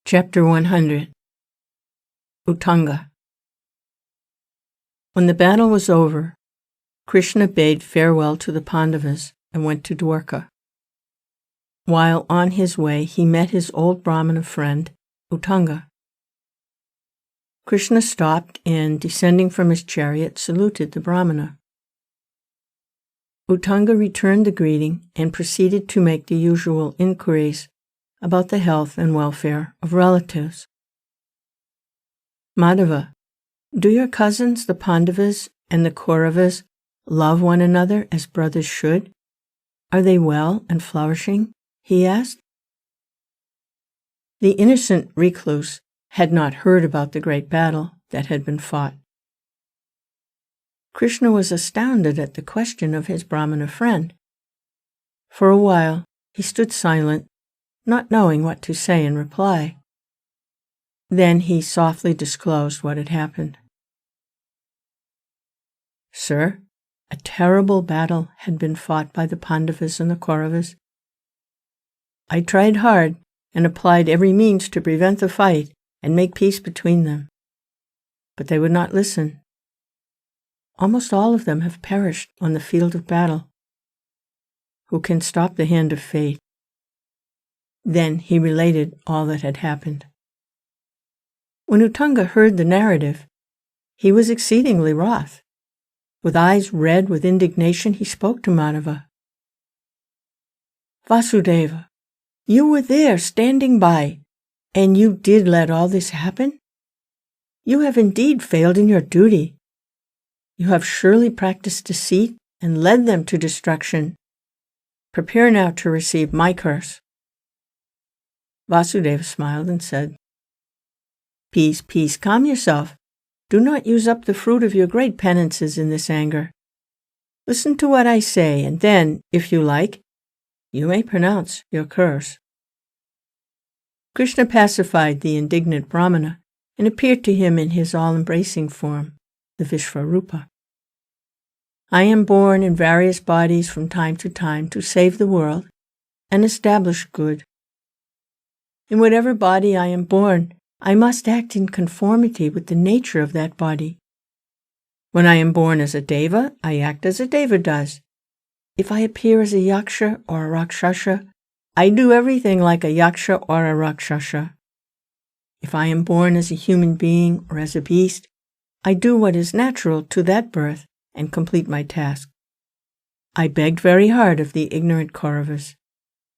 Chapter 100. Utanga. When the battle was over, Krishna bade farewell to the Pandavas and went to Dwarka. While on his way, he met his old Brahmana friend, Utanga. Krishna stopped and, descending from his chariot, saluted the Brahmana. Utanga returned the greeting and proceeded to make the usual inquiries about the health and welfare of relatives. Madhava, do your cousins, the Pandavas and the Kauravas, love one another as brothers should? Are they well and flourishing? He asked. The innocent recluse had not heard about the great battle that had been fought. Krishna was astounded at the question of his Brahmana friend. For a while, he stood silent, not knowing what to say in reply. Then he softly disclosed what had happened. Sir, a terrible battle had been fought by the Pandavas and the Kauravas. I tried hard and applied every means to prevent the fight and make peace between them. But they would not listen. Almost all of them have perished on the field of battle. Who can stop the hand of fate? Then he related all that had happened. When Utanga heard the narrative, he was exceedingly wroth. With eyes red with indignation, he spoke to Madhava. Vasudeva, you were there standing by, and you did let all this happen? You have indeed failed in your duty. You have surely practiced deceit and led them to destruction. Prepare now to receive my curse. Vasudeva smiled and said, Peace, peace, calm yourself. Do not use up the fruit of your great penances in this anger. Listen to what I say, and then, if you like, you may pronounce your curse. Krishna pacified the indignant Brahmana and appeared to him in his all-embracing form, the Vishvarupa. I am born in various bodies from time to save the world and establish good. In whatever body I am born, I must act in conformity with the nature of that body. When I am born as a deva, I act as a deva does. If I appear as a yaksha or a rakshasa, I do everything like a yaksha or a rakshasa. If I am born as a human being or as a beast, I do what is natural to that birth and complete my task. I begged very hard of the ignorant Kauravas.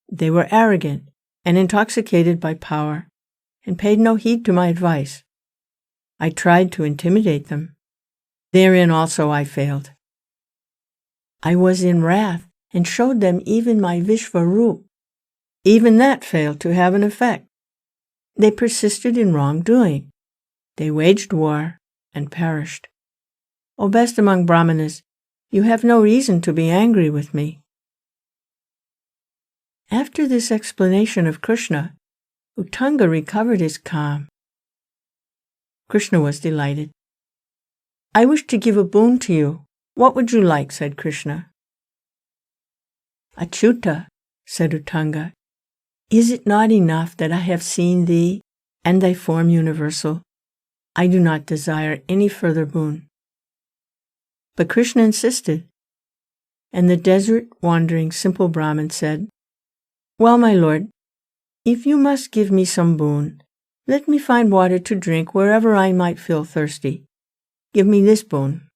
They were arrogant and intoxicated by power, and paid no heed to my advice. I tried to intimidate them. Therein also I failed. I was in wrath and showed them even my Vishvarup. Even that failed to have an effect. They persisted in wrongdoing. They waged war and perished. O best among Brahmanas, you have no reason to be angry with me. After this explanation of Krishna, Utanga recovered his calm. Krishna was delighted. I wish to give a boon to you. What would you like? Said Krishna. Achyuta, said Utanga, is it not enough that I have seen thee and thy form universal? I do not desire any further boon. But Krishna insisted, and the desert-wandering simple Brahmin said, Well, my lord, if you must give me some boon, let me find water to drink wherever I might feel thirsty. Give me this boon.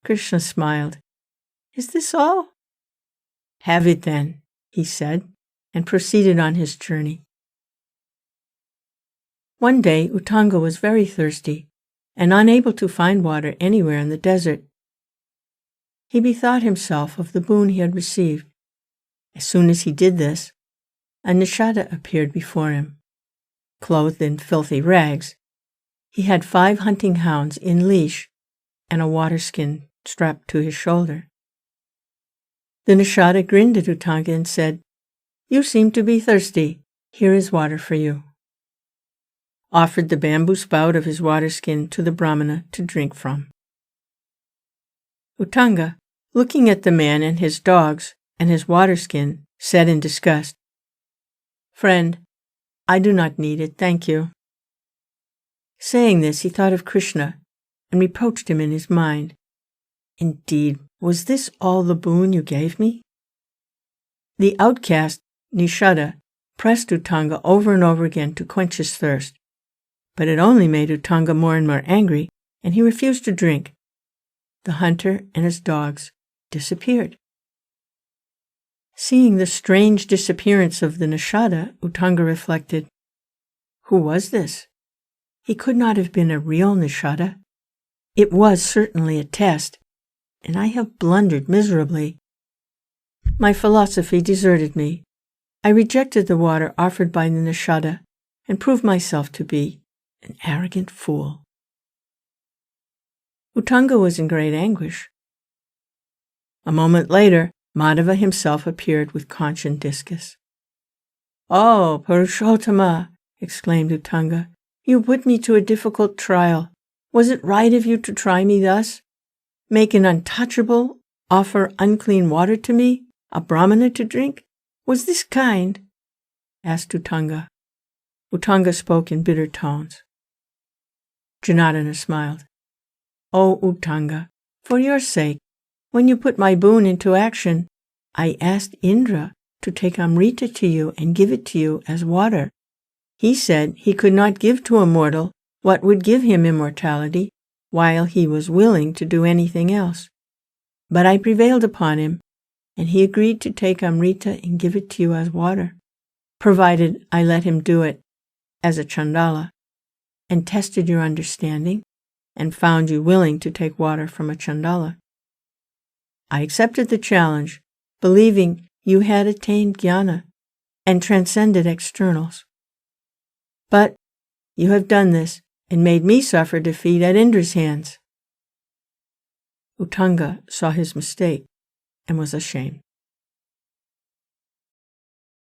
Krishna smiled. Is this all? Have it then, he said, and proceeded on his journey. One day, Utanga was very thirsty and unable to find water anywhere in the desert. He bethought himself of the boon he had received. As soon as he did this, a nishada appeared before him. Clothed in filthy rags, he had 5 hunting hounds in leash and a water skin strapped to his shoulder. The nishada grinned at Utanga and said, You seem to be thirsty. Here is water for you. Offered the bamboo spout of his water skin to the Brahmana to drink from. Utanga, looking at the man and his dogs and his water skin, said in disgust, Friend, I do not need it, thank you." Saying this, he thought of Krishna and reproached him in his mind. "Indeed, was this all the boon you gave me?" The outcast, Nishuddha, pressed Utanga over and over again to quench his thirst, but it only made Utanga more and more angry, and he refused to drink. The hunter and his dogs disappeared. Seeing the strange disappearance of the Nishuddha, Utanga reflected, "Who was this? He could not have been a real Nishuddha. It was certainly a test, and I have blundered miserably. My philosophy deserted me. I rejected the water offered by the Nishuddha and proved myself to be an arrogant fool." Utanga was in great anguish. A moment later, Madhava himself appeared with conch and discus. "Oh, Purushottama," exclaimed Utanga, "you put me to a difficult trial. Was it right of you to try me thus? Make an untouchable offer unclean water to me, a Brahmana to drink? Was this kind?" asked Utanga. Utanga spoke in bitter tones. Janardana smiled. "O Utanga, for your sake, when you put my boon into action, I asked Indra to take Amrita to you and give it to you as water. He said he could not give to a mortal what would give him immortality, while he was willing to do anything else. But I prevailed upon him, and he agreed to take Amrita and give it to you as water, provided I let him do it as a Chandala, and tested your understanding, and found you willing to take water from a Chandala. I accepted the challenge, believing you had attained jnana and transcended externals. But you have done this and made me suffer defeat at Indra's hands." Utanga saw his mistake and was ashamed.